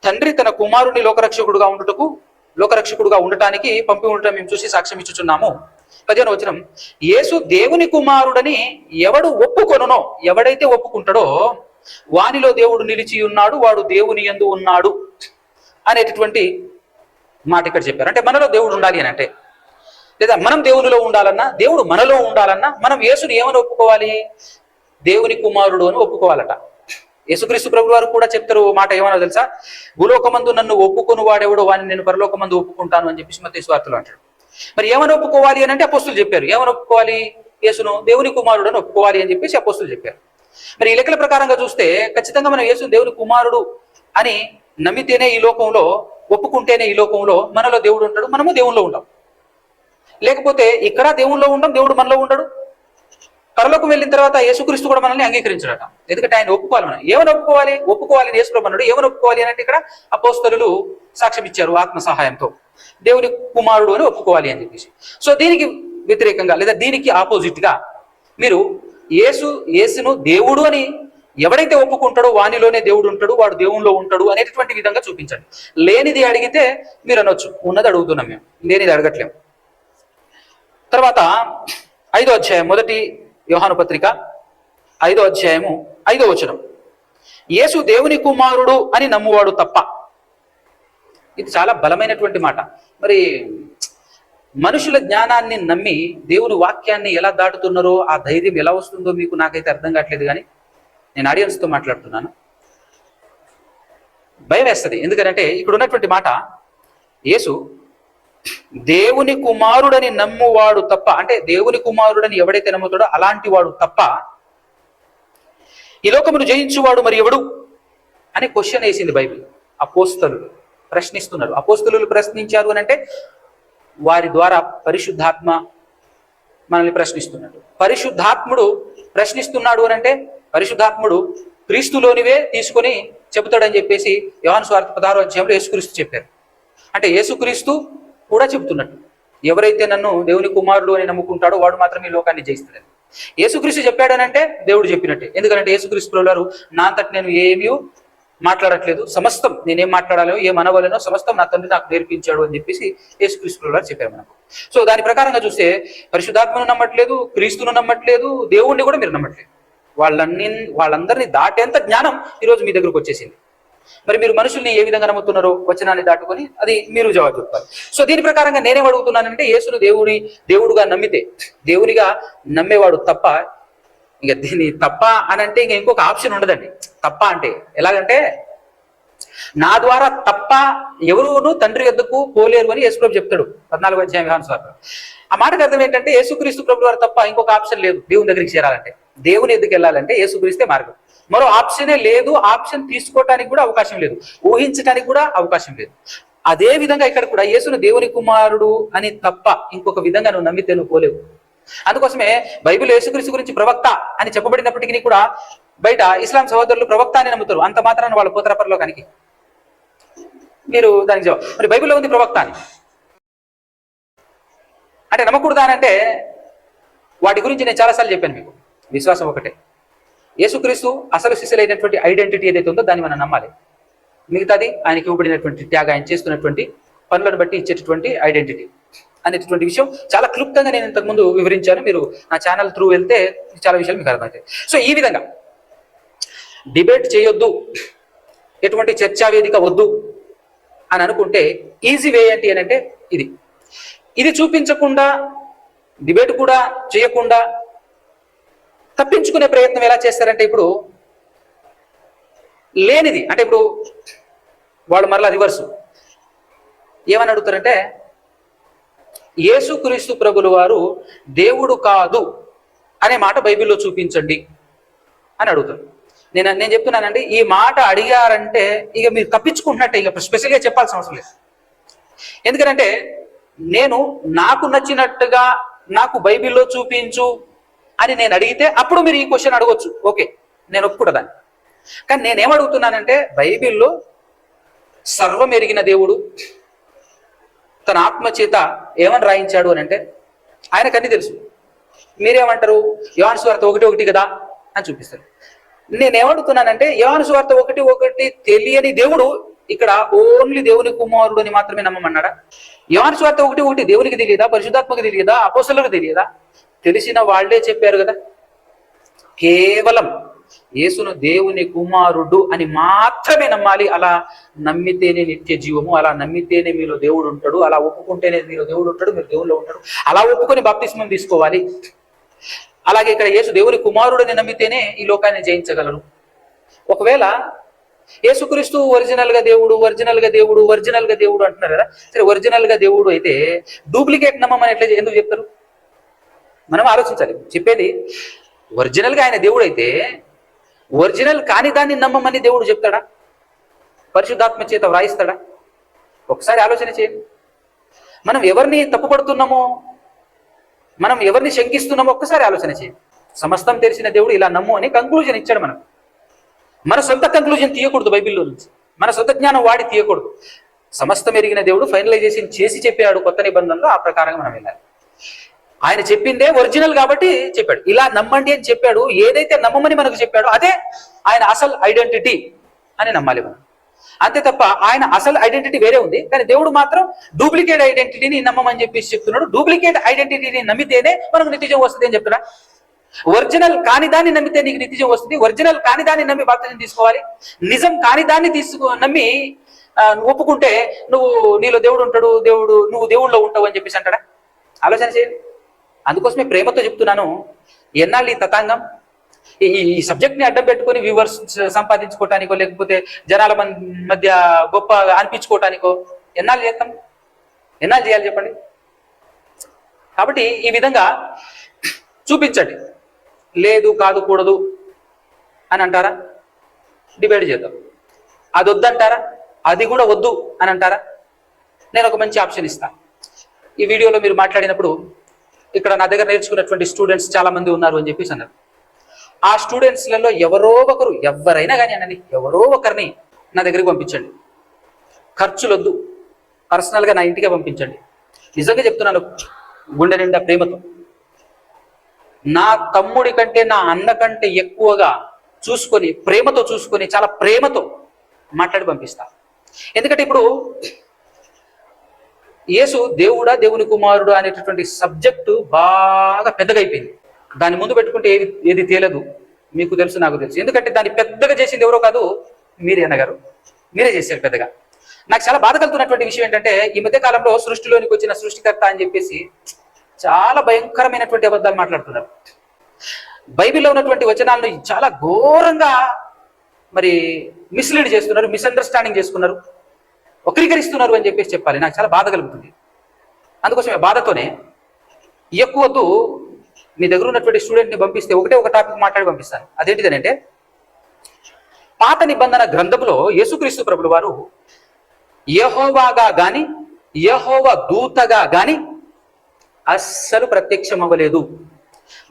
తండ్రి తన కుమారుని లోకరక్షకుడుగా ఉండటానికి పంపి ఉండటం మేము చూసి సాక్ష్యం ఇచ్చుచున్నాము. 15వ వచనం, యేసు దేవుని కుమారుడని ఎవడైతే ఒప్పుకుంటాడో వానిలో దేవుడు నిలిచి ఉన్నాడు, వాడు దేవుని యందు ఉన్నాడు అనేటటువంటి మాట ఇక్కడ చెప్పారు. అంటే మనలో దేవుడు ఉండాలి అని అంటే, లేదా మనం దేవునిలో ఉండాలన్నా, దేవుడు మనలో ఉండాలన్నా, మనం యేసుని ఏమని ఒప్పుకోవాలి? దేవుని కుమారుడు అని ఒప్పుకోవాలట. యేసుక్రీస్తు ప్రభు వారు కూడా చెప్తారు మాట, ఏమన్నా తెలుసా? భూలోకమందు నన్ను ఒప్పుకొని వాడెవడో వాడిని నేను పరలోకమందు ఒప్పుకుంటాను అని చెప్పేసి మత్తయి సువార్తలో అంటాడు. మరి ఏమని ఒప్పుకోవాలి అని అంటే అపోస్తులు చెప్పారు. ఏమని ఒప్పుకోవాలి? యేసును దేవుని కుమారుడు అని ఒప్పుకోవాలి అని చెప్పేసి అపోస్తులు చెప్పారు. మరి ఈ లెక్కల ప్రకారంగా చూస్తే ఖచ్చితంగా మనం యేసును దేవుని కుమారుడు అని నమ్మితేనే ఈ లోకంలో, ఒప్పుకుంటేనే ఈ లోకంలో మనలో దేవుడు ఉంటాడు, మనము దేవుల్లో ఉంటాం. లేకపోతే ఇక్కడ దేవుల్లో ఉంటాం, దేవుడు మనలో ఉండడు. పరలోకం వెళ్ళిన తర్వాత యేసుక్రీస్తు కూడా మనల్ని అంగీకరించడట. ఎందుకంటే ఆయన ఒప్పుకోవాలి. మనం ఏమని ఒప్పుకోవాలి అని యేసుప్రభు అన్నాడు. ఏమని ఒప్పుకోవాలి అని అంటే ఇక్కడ అపోస్తలులు సాక్ష్యం ఇచ్చారు ఆత్మ సహాయంతో, దేవుని కుమారుడు అని ఒప్పుకోవాలి అని చెప్పేసి. సో దీనికి వ్యతిరేకంగా, లేదా దీనికి ఆపోజిట్ గా మీరు యేసును దేవుడు అని ఎవడైతే ఒప్పుకుంటాడో వానిలోనే దేవుడు ఉంటాడు, వాడు దేవునిలో ఉంటాడు అనేటటువంటి విధంగా చూపించండి. లేనిది అడిగితే మీరు అనొచ్చు, ఉన్నది అడుగుతున్నాం మేము, లేనిది అడగట్లేము. తర్వాత 5వ అధ్యాయం, మొదటి యోహాను పత్రిక 5వ అధ్యాయము 5వ వచనం, యేసు దేవుని కుమారుడు అని నమ్మువాడు తప్ప. ఇది చాలా బలమైనటువంటి మాట. మరి మనుషుల జ్ఞానాన్ని నమ్మి దేవుని వాక్యాన్ని ఎలా దాటుతున్నారో, ఆ ధైర్యం ఎలా వస్తుందో మీకు నాకైతే అర్థం కావట్లేదు. కానీ నేను ఆడియన్స్తో మాట్లాడుతున్నాను, భయం వేస్తుంది. ఎందుకంటే ఇక్కడ ఉన్నటువంటి మాట, యేసు దేవుని కుమారుడని నమ్మువాడు తప్ప, అంటే దేవుని కుమారుడని ఎవడైతే నమ్ముతాడో అలాంటి వాడు తప్ప ఈ లోకమును జయించువాడు మరి ఎవడు అని క్వశ్చన్ వేసింది బైబిల్. అపోస్తలులు ప్రశ్నిస్తున్నారు. అపోస్తలులు ప్రశ్నించారు అని అంటే వారి ద్వారా పరిశుద్ధాత్మ మనల్ని ప్రశ్నిస్తున్నాడు. పరిశుద్ధాత్ముడు ప్రశ్నిస్తున్నాడు అని అంటే పరిశుద్ధాత్ముడు క్రీస్తులోనివే తీసుకొని చెబుతాడని చెప్పేసి యోహాను సువార్త 16వ అధ్యాయంలో యేసుక్రీస్తు చెప్పారు. అంటే యేసుక్రీస్తు కూడా చెబుతున్నట్టు, ఎవరైతే నన్ను దేవుని కుమారుడు అని నమ్ముకుంటాడో వాడు మాత్రం ఈ లోకాన్ని జయిస్తాడని యేసుక్రీస్తు చెప్పాడనంటే దేవుడు చెప్పినట్టే. ఎందుకంటే యేసుక్రీస్తు వారు నా అంతటి నేను ఏమీ మాట్లాడట్లేదు, సమస్తం నేనేం మాట్లాడాలో ఏం అనవలేనో సమస్తం నా తండ్రి నాకు నేర్పించాడు అని చెప్పేసి యేసుక్రీస్తు వారు చెప్పారు మనకు. సో దాని ప్రకారంగా చూస్తే పరిశుద్ధాత్మను నమ్మట్లేదు, క్రీస్తును నమ్మట్లేదు, దేవుణ్ణి కూడా మీరు నమ్మట్లేదు. వాళ్ళందరినీ దాటేంత జ్ఞానం ఈరోజు మీ దగ్గరకు వచ్చేసింది. మరి మీరు మనుషుల్ని ఏ విధంగా నమ్ముతున్నారో వచనాన్ని దాటుకొని అది మీరు జవాబు చెప్తారు. సో దీని ప్రకారంగా నేనేం అడుగుతున్నానంటే, యేసును దేవుడుగా నమ్మితే, దేవునిగా నమ్మేవాడు తప్ప ఇక దీన్ని తప్ప అని అంటే ఇంక ఇంకొక ఆప్షన్ ఉండదండి. తప్ప అంటే ఎలాగంటే, నా ద్వారా తప్ప ఎవరును తండ్రి యొద్దకు పోలేరు అని యేసుప్రభు చెప్తాడు 14వ అధ్యాయం యోహాను సువార్త. ఆ మాటకు అర్థం ఏంటంటే యేసుక్రీస్తు ప్రభు వారు తప్ప ఇంకొక ఆప్షన్ లేదు దేవుని దగ్గరికి చేరాలంటే. దేవుని ఎద్దుకు వెళ్ళాలంటే యేసుక్రీస్తే మార్గం, మరో ఆప్షనే లేదు. ఆప్షన్ తీసుకోవటానికి కూడా అవకాశం లేదు, ఊహించడానికి కూడా అవకాశం లేదు. అదే విధంగా ఇక్కడ కూడా యేసును దేవుని కుమారుడు అని తప్ప ఇంకొక విధంగా నువ్వు నమ్మితే నువ్వు పోలేవు. అందుకోసమే బైబిల్ యేసుక్రీస్తు గురించి ప్రవక్త అని చెప్పబడినప్పటికీ కూడా బయట ఇస్లాం సహోదరులు ప్రవక్త అని నమ్ముతారు. అంత మాత్రాన్ని వాళ్ళు పోతారా పరలోకానికి? మీరు దానికి జవాబు. మరి బైబిల్లో ఉంది ప్రవక్త అని అంటే నమ్మకూడదా అని అంటే, వాటి గురించి నేను చాలాసార్లు చెప్పాను మీకు. విశ్వాసం ఒకటే, యేసుక్రీస్తు అసలు శిష్యులైనటువంటి ఐడెంటిటీ ఏదైతే ఉందో దాన్ని మనం నమ్మాలి. మిగతాది ఆయనకి ఇవ్వబడినటువంటి త్యాగం, ఆయన చేస్తున్నటువంటి పనులను బట్టి ఇచ్చేటటువంటి ఐడెంటిటీ అనేటటువంటి విషయం చాలా క్లుప్తంగా నేను ఇంతకుముందు వివరించాను. మీరు నా ఛానల్ త్రూ వెళ్తే చాలా విషయాలు మీకు అర్థమవుతాయి. సో ఈ విధంగా డిబేట్ చేయొద్దు, ఎటువంటి చర్చా వేదిక వద్దు అని అనుకుంటే ఈజీ వే ఏంటి అని అంటే ఇది చూపించకుండా, డిబేట్ కూడా చేయకుండా తప్పించుకునే ప్రయత్నం ఎలా చేస్తారంటే, ఇప్పుడు లేనిది అంటే ఇప్పుడు వాళ్ళు మరలా రివర్సు ఏమని అడుగుతారంటే, యేసుక్రీస్తు ప్రభులు వారు దేవుడు కాదు అనే మాట బైబిల్లో చూపించండి అని అడుగుతారు. నేను చెప్తున్నానండి, ఈ మాట అడిగారంటే ఇక మీరు తప్పించుకుంటున్నట్టే, ఇక స్పెషల్గా చెప్పాల్సిన అవసరం లేదు. ఎందుకంటే నేను నాకు నచ్చినట్టుగా నాకు బైబిల్లో చూపించు అని నేను అడిగితే అప్పుడు మీరు ఈ క్వశ్చన్ అడగొచ్చు, ఓకే నేను ఒప్పుకుంటాను. కానీ నేనేమడుగుతున్నానంటే, బైబిల్లో సర్వం ఎరిగిన దేవుడు తన ఆత్మ చేత ఏమని రాయించాడు అని అంటే ఆయనకు అన్ని తెలుసు. మీరేమంటారు? యోహాను సువార్త 1:1 కదా అని చూపిస్తారు. నేనేమడుగుతున్నానంటే, యోహాను సువార్త 1:1 తెలియని దేవుడు ఇక్కడ ఓన్లీ దేవుని కుమారుడు అని మాత్రమే నమ్మమన్నాడా? యోహాను సువార్త 1:1 దేవునికి తెలియదా? పరిశుద్ధాత్మకు తెలియదా? అపోస్తలులకు తెలియదా? తెలిసిన వాళ్లే చెప్పారు కదా. కేవలం యేసును దేవుని కుమారుడు అని మాత్రమే నమ్మాలి. అలా నమ్మితేనే నిత్య జీవము, అలా నమ్మితేనే మీలో దేవుడు ఉంటాడు, అలా ఒప్పుకుంటేనే మీలో దేవుడు ఉంటాడు, మీరు దేవుల్లో ఉంటాడు. అలా ఒప్పుకొని బాప్తిస్మం తీసుకోవాలి. అలాగే ఇక్కడ యేసు దేవుని కుమారుడిని నమ్మితేనే ఈ లోకాన్ని జయించగలరు. ఒకవేళ యేసుక్రీస్తు ఒరిజినల్ గా దేవుడు అంటున్నారు కదా. సరే, ఒరిజినల్ గా దేవుడు అయితే డూప్లికేట్ నమ్మమని ఎందుకు చెప్తారు? మనం ఆలోచించాలి. చెప్పేది ఒరిజినల్ గా ఆయన దేవుడు అయితే ఒరిజినల్ కాని దాన్ని నమ్మమని దేవుడు చెప్తాడా? పరిశుద్ధాత్మ చేత వ్రాయిస్తాడా? ఒకసారి ఆలోచన చేయండి. మనం ఎవరిని తప్పుపడుతున్నామో, మనం ఎవరిని శంకిస్తున్నామో ఒక్కసారి ఆలోచన చేయండి. సమస్తం తెలిసిన దేవుడు ఇలా నమ్ము అని కంక్లూజన్ ఇచ్చాడు. మన సొంత కంక్లూజన్ తీయకూడదు, బైబిల్లో నుంచి మన సొంత జ్ఞానం వాడి తీయకూడదు. సమస్తం ఎరిగిన దేవుడు ఫైనలైజేషన్ చేసి చెప్పాడు కొత్త నిబంధనలో, ఆ ప్రకారంగా మనం వెళ్ళాలి. ఆయన చెప్పిందే ఒరిజినల్ కాబట్టి చెప్పాడు, ఇలా నమ్మండి అని చెప్పాడు. ఏదైతే నమ్మమని మనకు చెప్పాడో అదే ఆయన అసలు ఐడెంటిటీ అని నమ్మాలి మనం. అంతే తప్ప ఆయన అసలు ఐడెంటిటీ వేరే ఉంది, కానీ దేవుడు మాత్రం డూప్లికేట్ ఐడెంటిటీని నమ్మమని చెప్పేసి చెప్తున్నాడు. డూప్లికేట్ ఐడెంటిటీని నమ్మితేనే మనకు నిత్యజీవం వస్తుంది అని చెప్తున్నా. ఒరిజినల్ కాని దాన్ని నమ్మితే నీకు నిత్యజీవం వస్తుంది. ఒరిజినల్ కాని దాన్ని నమ్మి బాప్తిజం తీసుకోవాలి. నిజం కాని దాన్ని నమ్మి ఒప్పుకుంటే నీలో దేవుడు ఉంటాడు, నువ్వు దేవుళ్ళలో ఉంటావు అని చెప్పేసి అంటాడా? ఆలోచన చేయండి. అందుకోసమే ప్రేమతో చెప్తున్నాను, ఎన్నాళ్ళు ఈ తతాంగం, ఈ సబ్జెక్ట్ని అడ్డం పెట్టుకొని వ్యూవర్స్ సంపాదించుకోవటానికో లేకపోతే జనాల మధ్య గొప్ప అనిపించుకోవటానికో ఎన్నాళ్ళు చేస్తాం? ఎన్నాళ్ళు చేయాలి చెప్పండి? కాబట్టి ఈ విధంగా చూపించండి. లేదు, కాదు, కూడదు అని అంటారా? డిబేట్ చేద్దాం. అది వద్దంటారా? అది కూడా వద్దు అని అంటారా? నేను ఒక మంచి ఆప్షన్ ఇస్తాను. ఈ వీడియోలో మీరు మాట్లాడినప్పుడు ఇక్కడ నా దగ్గర నేర్చుకున్నటువంటి స్టూడెంట్స్ చాలా మంది ఉన్నారు అని చెప్పేసి అన్నారు. ఆ స్టూడెంట్స్లలో ఎవరైనా కానీ అనండి, ఎవరో ఒకరిని నా దగ్గరికి పంపించండి. ఖర్చులు వద్దు, పర్సనల్గా నా ఇంటికే పంపించండి. నిజంగా చెప్తున్నాను, గుండె నిండా ప్రేమతో. నా తమ్ముడి కంటే, నా అన్న కంటే ఎక్కువగా చూసుకొని, ప్రేమతో చూసుకొని, చాలా ప్రేమతో మాట్లాడి పంపిస్తా. ఎందుకంటే ఇప్పుడు యేసు దేవుడా, దేవుని కుమారుడు అనేటటువంటి సబ్జెక్టు బాగా పెద్దగా అయిపోయింది. దాన్ని ముందు పెట్టుకుంటే ఏది తేలదు. మీకు తెలుసు, నాకు తెలుసు. ఎందుకంటే దాన్ని పెద్దగా చేసింది ఎవరో కాదు, మీరే అన్నగారు, మీరే చేశారు పెద్దగా. నాకు చాలా బాధ కలుగుతున్నటువంటి విషయం ఏంటంటే, ఈ మధ్య కాలంలో సృష్టిలోనికి వచ్చిన సృష్టికర్త అని చెప్పేసి చాలా భయంకరమైనటువంటి అబద్ధాలు మాట్లాడుతున్నారు. బైబిల్లో ఉన్నటువంటి వచనాలను చాలా ఘోరంగా మరి మిస్లీడ్ చేస్తున్నారు, మిస్అండర్స్టాండింగ్ చేసుకున్నారు, వక్రీకరిస్తున్నారు అని చెప్పేసి చెప్పాలి. నాకు చాలా బాధ కలుగుతుంది. అందుకోసమే బాధతోనే ఎక్కువద్దు, మీ దగ్గర ఉన్నటువంటి స్టూడెంట్ని పంపిస్తే ఒక టాపిక్ మాట్లాడి పంపిస్తాను. అదేంటిదనంటే, పాత నిబంధన గ్రంథంలో యేసుక్రీస్తు ప్రభుల వారు యెహోవాగా గాని యెహోవా దూతగా గాని అస్సలు ప్రత్యక్షం అవ్వలేదు.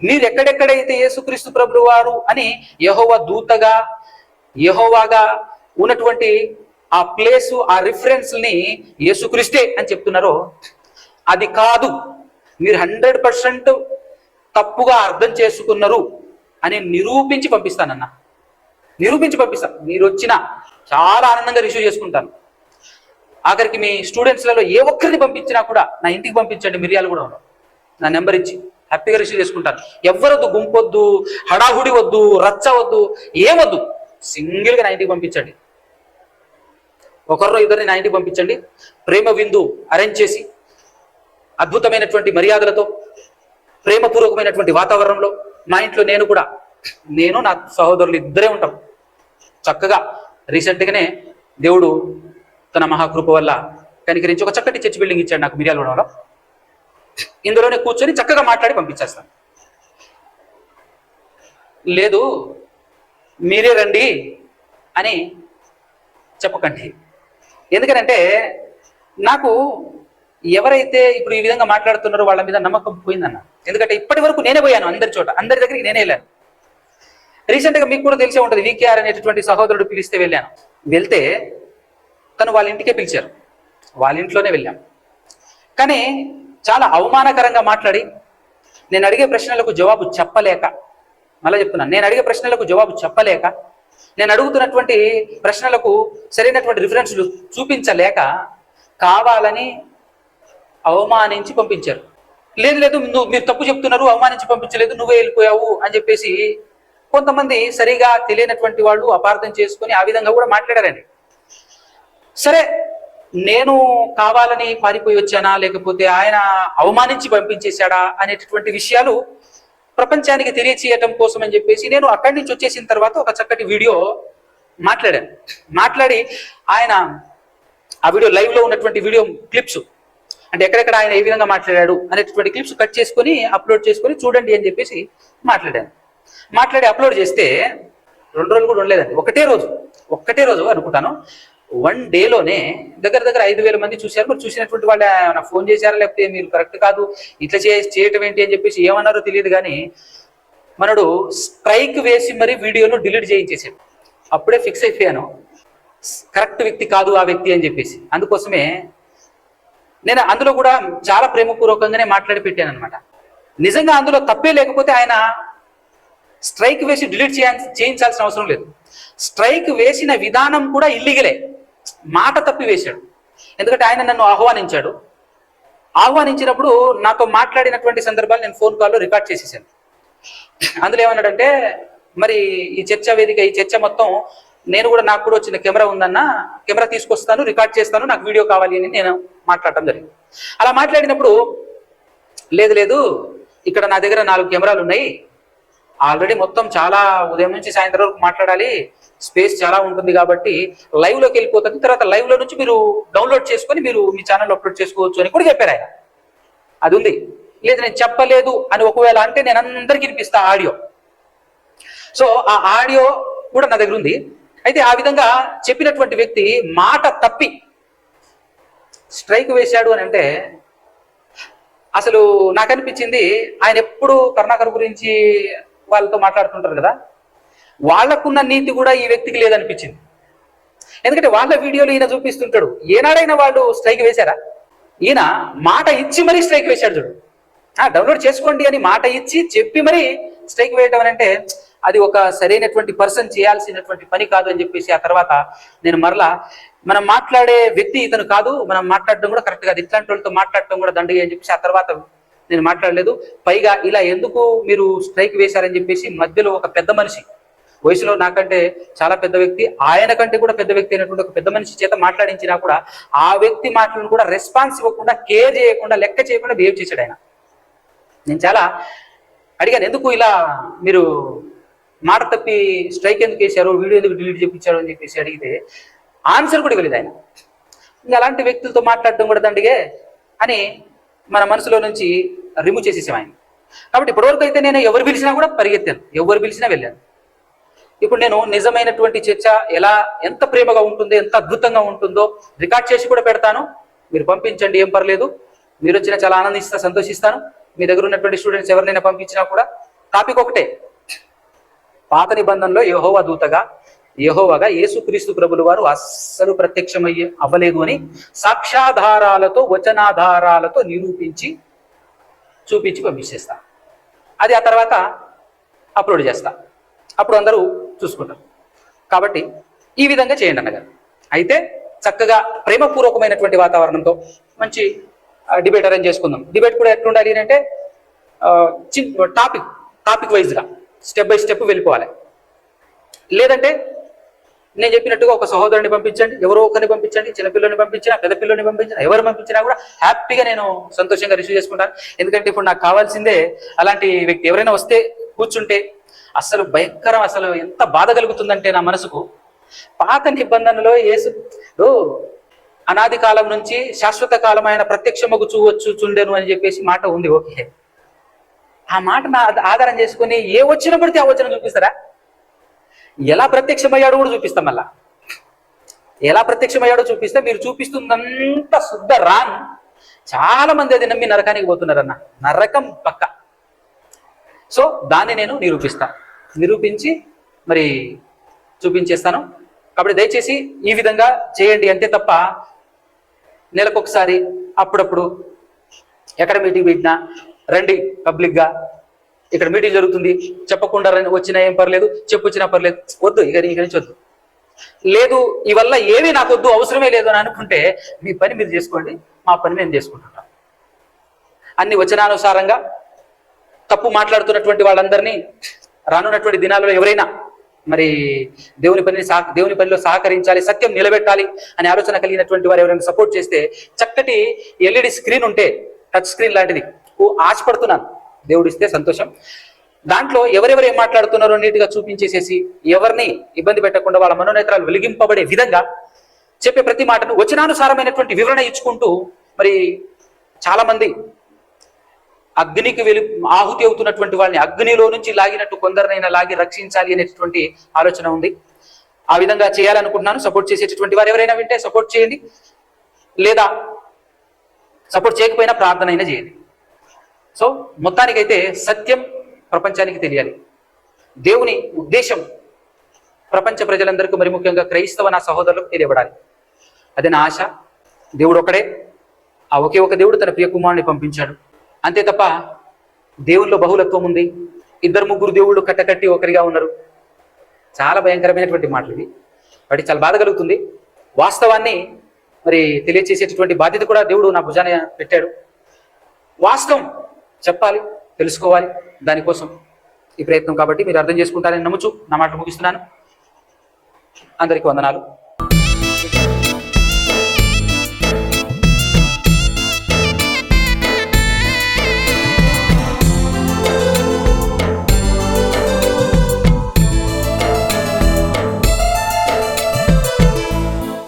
మీరు ఎక్కడెక్కడైతే యేసుక్రీస్తు ప్రభుల వారు అని యెహోవా దూతగా యెహోవాగా ఉన్నటువంటి ఆ ప్లేసు, ఆ రిఫరెన్స్ ని యేసుక్రీస్తే అని చెప్తున్నారో అది కాదు, మీరు 100% తప్పుగా అర్థం చేసుకున్నారు అని నిరూపించి పంపిస్తానన్నా, నిరూపించి పంపిస్తాను. మీరు వచ్చినా చాలా ఆనందంగా రిసీవ్ చేసుకుంటాను. ఆఖరికి మీ స్టూడెంట్స్లలో ఏ ఒక్కరిని పంపించినా కూడా నా ఇంటికి పంపించండి, మిరియాలు కూడా ఉండవు, నా నెంబర్ ఇచ్చి హ్యాపీగా రిసీవ్ చేసుకుంటాను. ఎవరొద్దు, గుంపొద్దు, హడాహుడి వద్దు, రచ్చ వద్దు, ఏమొద్దు, సింగిల్గా నా ఇంటికి పంపించండి. ఒకరిలో ఇద్దరిని నా ఇంటికి పంపించండి. ప్రేమ విందు అరేంజ్ చేసి అద్భుతమైనటువంటి మర్యాదలతో ప్రేమపూర్వకమైనటువంటి వాతావరణంలో మా ఇంట్లో నేను నా సహోదరులు ఇద్దరే ఉంటాం చక్కగా. రీసెంట్గానే దేవుడు తన మహాకృప వల్ల కనికరించి ఒక చక్కటి చర్చ్ బిల్డింగ్ ఇచ్చాడు నాకు మిర్యాలగూడలో. ఇందులోనే కూర్చొని చక్కగా మాట్లాడి పంపించేస్తాను. లేదు మీరే రండి అని చెప్పకండి. ఎందుకనంటే నాకు ఎవరైతే ఇప్పుడు ఈ విధంగా మాట్లాడుతున్నారో వాళ్ళ మీద నమ్మకం పోయిందన్న. ఎందుకంటే ఇప్పటి వరకు నేనే పోయాను అందరి చోట, అందరి దగ్గరికి నేనే వెళ్ళాను. రీసెంట్గా మీకు కూడా తెలిసే ఉంటుంది, వికేఆర్ అనేటటువంటి సహోదరుడు పిలిస్తే వెళ్ళాను. వెళ్తే తను వాళ్ళ ఇంటికే పిలిచారు, వాళ్ళ ఇంట్లోనే వెళ్ళాం. కానీ చాలా అవమానకరంగా మాట్లాడి నేను అడిగే ప్రశ్నలకు జవాబు చెప్పలేక, మళ్ళీ చెప్తున్నాను, నేను అడిగే ప్రశ్నలకు జవాబు చెప్పలేక, నేను అడుగుతున్నటువంటి ప్రశ్నలకు సరైనటువంటి రిఫరెన్స్లు చూపించలేక కావాలని అవమానించి పంపించారు. లేదు మీరు తప్పు చెప్తున్నారు, అవమానించి పంపించలేదు, నువ్వే వెళ్ళిపోయావు అని చెప్పేసి కొంతమంది సరిగా తెలియనటువంటి వాళ్ళు అపార్థం చేసుకొని ఆ విధంగా కూడా మాట్లాడారండి. సరే, నేను కావాలని పారిపోయి వచ్చానా లేకపోతే ఆయన అవమానించి పంపించేశాడా అనేటటువంటి విషయాలు ప్రపంచానికి తెలియచేయటం కోసం అని చెప్పేసి నేను అక్కడి నుంచి వచ్చేసిన తర్వాత ఒక చక్కటి వీడియో మాట్లాడాను. మాట్లాడి ఆయన ఆ వీడియో లైవ్ లో ఉన్నటువంటి వీడియో క్లిప్స్, అంటే ఎక్కడెక్కడ ఆయన ఏ విధంగా మాట్లాడాడు అనేటటువంటి క్లిప్స్ కట్ చేసుకొని అప్లోడ్ చేసుకొని చూడండి అని చెప్పేసి మాట్లాడాను. మాట్లాడి అప్లోడ్ చేస్తే 2 రోజులు కూడా ఉండలేదండి, ఒక్కటే రోజు అనుకుంటాను, 1 డేలోనే దగ్గర 5,000 మంది చూశారు. మరి చూసినటువంటి వాళ్ళు నాకు ఫోన్ చేశారా లేకపోతే మీరు కరెక్ట్ కాదు ఇట్లా చేయటం ఏంటి అని చెప్పేసి ఏమన్నారో తెలియదు. కానీ మనడు స్ట్రైక్ వేసి మరి వీడియోను డిలీట్ చేయించేసాడు. అప్పుడే ఫిక్స్ అయిపోయాను, కరెక్ట్ వ్యక్తి కాదు ఆ వ్యక్తి అని చెప్పేసి. అందుకోసమే నేను అందులో కూడా చాలా ప్రేమపూర్వకంగానే మాట్లాడి పెట్టాను అనమాట. నిజంగా అందులో తప్పే లేకపోతే ఆయన స్ట్రైక్ వేసి డిలీట్ చేయించాల్సిన అవసరం లేదు. స్ట్రైక్ వేసిన విధానం కూడా ఇల్లీగలే, మాట తప్పి వేశాడు. ఎందుకంటే ఆయన నన్ను ఆహ్వానించినప్పుడు నాతో మాట్లాడినటువంటి సందర్భాలు నేను ఫోన్ కాల్లో రికార్డ్ చేసేసాను. అందులో ఏమన్నాడంటే, మరి ఈ చర్చ మొత్తం నాకు కూడా వచ్చిన కెమెరా ఉందన్న, కెమెరా తీసుకొస్తాను, రికార్డ్ చేస్తాను, నాకు వీడియో కావాలి అని నేను మాట్లాడటం జరిగింది. అలా మాట్లాడినప్పుడు లేదు ఇక్కడ నా దగ్గర 4 కెమెరాలు ఉన్నాయి, ఆల్రెడీ మొత్తం చాలా ఉదయం నుంచి సాయంత్రం వరకు మాట్లాడాలి, స్పేస్ చాలా ఉంటుంది కాబట్టి లైవ్ లోకి వెళ్ళిపోతుంది, తర్వాత లైవ్ లో నుంచి మీరు డౌన్లోడ్ చేసుకొని మీరు మీ ఛానల్లో అప్లోడ్ చేసుకోవచ్చు అని కూడా చెప్పారు ఆయన. అది ఉంది. లేదు నేను చెప్పలేదు అని ఒకవేళ అంటే నేను అందరికీ వినిపిస్తా ఆడియో. సో ఆ ఆడియో కూడా నా దగ్గర ఉంది. అయితే ఆ విధంగా చెప్పినటువంటి వ్యక్తి మాట తప్పి స్ట్రైక్ వేశాడు అని అంటే అసలు నాకు అనిపించింది, ఆయన ఎప్పుడు కరుణాకర్ గురించి వాళ్ళతో మాట్లాడుతుంటారు కదా, వాళ్లకున్న నీతి కూడా ఈ వ్యక్తికి లేదనిపించింది. ఎందుకంటే వాళ్ళ వీడియోలు ఈయన చూపిస్తుంటాడు. ఏనాడైనా వాళ్ళు స్ట్రైక్ వేశారా? ఈయన మాట ఇచ్చి మరీ స్ట్రైక్ వేశాడు. చూడు, డౌన్లోడ్ చేసుకోండి అని మాట ఇచ్చి చెప్పి మరీ స్ట్రైక్ వేయడం అంటే అది ఒక సరైనటువంటి పర్సన్ చేయాల్సినటువంటి పని కాదు అని చెప్పేసి ఆ తర్వాత నేను మరలా మనం మాట్లాడే వ్యక్తి ఇతను కాదు, మనం మాట్లాడడం కూడా కరెక్ట్ కాదు, ఇట్లాంటి వాళ్ళతో మాట్లాడటం కూడా దండగా అని చెప్పేసి ఆ తర్వాత నేను మాట్లాడలేదు. పైగా ఇలా ఎందుకు మీరు స్ట్రైక్ వేశారని చెప్పేసి మధ్యలో ఒక పెద్ద మనిషి, వయసులో నాకంటే చాలా పెద్ద వ్యక్తి, ఆయన కంటే కూడా పెద్ద వ్యక్తి అయినటువంటి ఒక పెద్ద మనిషి చేత మాట్లాడించినా కూడా ఆ వ్యక్తి మాటలను కూడా రెస్పాన్స్ ఇవ్వకుండా, కేర్ చేయకుండా, లెక్క చేయకుండా బిహేవ్ చేశాడు ఆయన. నేను చాలా అడిగాను, ఎందుకు ఇలా మీరు మాట తప్పి స్ట్రైక్ ఎందుకు వేశారు, వీడియో ఎందుకు డిలీట్ చేయించారు అని చెప్పేసి అడిగితే ఆన్సర్ కూడా ఇవ్వలేదు ఆయన. ఇంకా అలాంటి వ్యక్తులతో మాట్లాడడం కూడా దండిగే అని మన మనసులో నుంచి రిమూవ్ చేసేసాం ఆయన. కాబట్టి ఇప్పటివరకు అయితే నేను ఎవరు పిలిచినా కూడా పరిగెత్తాను, ఎవరు పిలిచినా వెళ్ళాను. ఇప్పుడు నేను నిజమైనటువంటి చర్చ ఎంత ప్రేమగా ఉంటుందో, ఎంత అద్భుతంగా ఉంటుందో రికార్డ్ చేసి కూడా పెడతాను. మీరు పంపించండి, ఏం పర్లేదు. మీరు వచ్చినా చాలా సంతోషిస్తాను. మీ దగ్గర ఉన్నటువంటి స్టూడెంట్స్ ఎవరినైనా పంపించినా కూడా టాపిక్ ఒకటే, పాత నిబంధనలో యెహోవాగా యేసుక్రీస్తు ప్రభుల వారు అస్సలు అవ్వలేదు అని సాక్ష్యాధారాలతో, వచనాధారాలతో చూపించి పంపించేస్తా. అది ఆ తర్వాత అప్లోడ్ చేస్తా, అప్పుడు అందరూ చూసుకుంటారు. కాబట్టి ఈ విధంగా చేయండి అన్నగారు. అయితే చక్కగా ప్రేమపూర్వకమైనటువంటి వాతావరణంతో మంచి డిబేట్ అరేంజ్ చేసుకుందాం. డిబేట్ కూడా ఎట్లుండాలి అంటే టాపిక్ వైజ్గా స్టెప్ బై స్టెప్ వెళ్ళిపోవాలి. లేదంటే నేను చెప్పినట్టుగా ఒక సహోదరుని పంపించండి, ఎవరో ఒకరిని పంపించండి, చిన్నపిల్లని పంపించినా పెద్ద పిల్లని పంపించినా ఎవరు పంపించినా కూడా హ్యాపీగా నేను సంతోషంగా రిసీవ్ చేసుకుంటాను. ఎందుకంటే ఇప్పుడు నాకు కావాల్సిందే అలాంటి వ్యక్తి. ఎవరైనా వస్తే కూర్చుంటే అసలు భయంకరం, అసలు ఎంత బాధ కలుగుతుందంటే నా మనసుకు. పాత నిబంధనలో యేసు అనాది కాలం నుంచి శాశ్వత కాలం ఆయన ప్రత్యక్షమగు చూడెను అని చెప్పేసి మాట ఉంది. ఓకే, ఆ మాట నా ఆధారం చేసుకుని ఏ వచ్చిన పడితే ఆ వచ్చిన చూపిస్తారా? ఎలా ప్రత్యక్షమయ్యాడో కూడా చూపిస్తాం. మళ్ళా ఎలా ప్రత్యక్షమయ్యాడో చూపిస్తే మీరు చూపిస్తుందంతా శుద్ధ రాంగ్. చాలా మంది అది నమ్మి నరకానికి పోతున్నారన్న, నరకం పక్క. సో దాన్ని నేను నిరూపించి మరి చూపించేస్తాను. కాబట్టి దయచేసి ఈ విధంగా చేయండి అంతే తప్ప నెలకొకసారి అప్పుడప్పుడు ఎక్కడ మీటింగ్ పెట్టినా రండి పబ్లిక్గా, ఇక్కడ మీటింగ్ జరుగుతుంది చెప్పకుండా వచ్చినా ఏం పర్లేదు, చెప్పొచ్చినా పర్లేదు, వద్దు. ఇక నుంచి వద్దు. లేదు ఈ వల్ల ఏమీ నాకు వద్దు, అవసరమే లేదు అని అనుకుంటే మీ పని మీరు చేసుకోండి, మా పని మేము చేసుకుంటుంటాం. అన్ని వచనానుసారంగా తప్పు మాట్లాడుతున్నటువంటి వాళ్ళందరినీ రానున్నటువంటి దినాలలో ఎవరైనా మరి దేవుని పనిలో సహకరించాలి, సత్యం నిలబెట్టాలి అనే ఆలోచన కలిగినటువంటి వారు ఎవరైనా సపోర్ట్ చేస్తే చక్కటి ఎల్ఈడి స్క్రీన్ ఉంటే, టచ్ స్క్రీన్ లాంటిది ఆశపడుతున్నాను, దేవుడిస్తే సంతోషం. దాంట్లో ఎవరెవరు ఏం మాట్లాడుతున్నారో నీట్గా చూపించేసేసి ఎవరిని ఇబ్బంది పెట్టకుండా వాళ్ళ మనోనేత్రాలు వెలిగింపబడే విధంగా చెప్పే ప్రతి మాటను వచనానుసారమైనటువంటి వివరణ ఇచ్చుకుంటూ మరి చాలా మంది అగ్నికి ఆహుతి అవుతున్నటువంటి వాళ్ళని అగ్నిలో నుంచి లాగినట్టు కొందరినైనా లాగి రక్షించాలి అనేటటువంటి ఆలోచన ఉంది. ఆ విధంగా చేయాలనుకుంటున్నాను. సపోర్ట్ చేసేటటువంటి వారు ఎవరైనా వింటే సపోర్ట్ చేయండి, లేదా సపోర్ట్ చేయకపోయినా ప్రార్థన అయినా చేయండి. సో మొత్తానికైతే సత్యం ప్రపంచానికి తెలియాలి. దేవుని ఉద్దేశం ప్రపంచ ప్రజలందరికీ, మరి ముఖ్యంగా క్రైస్తవ నా సహోదరులకు తెలియబడాలి. అదే నా ఆశ. దేవుడు ఒకడే, ఆ ఒకే ఒక దేవుడు తన ప్రియ కుమారుని పంపించాడు, అంతే తప్ప దేవుల్లో బహుళత్వం ఉంది. 2-3 దేవుళ్ళు కట్టకట్టి ఒకరిగా ఉన్నారు. చాలా భయంకరమైనటువంటి మాటలు ఇవి. వాటి చాలా బాధ కలుగుతుంది. వాస్తవాన్ని మరి తెలియచేసేటటువంటి బాధ్యత కూడా దేవుడు నా భుజాన పెట్టాడు. వాస్తవం చెప్పాలి, తెలుసుకోవాలి, దానికోసం ఈ ప్రయత్నం. కాబట్టి మీరు అర్థం చేసుకుంటారని నమ్ముచు నా మాటలు ముగిస్తున్నాను. అందరికీ వందనాలు.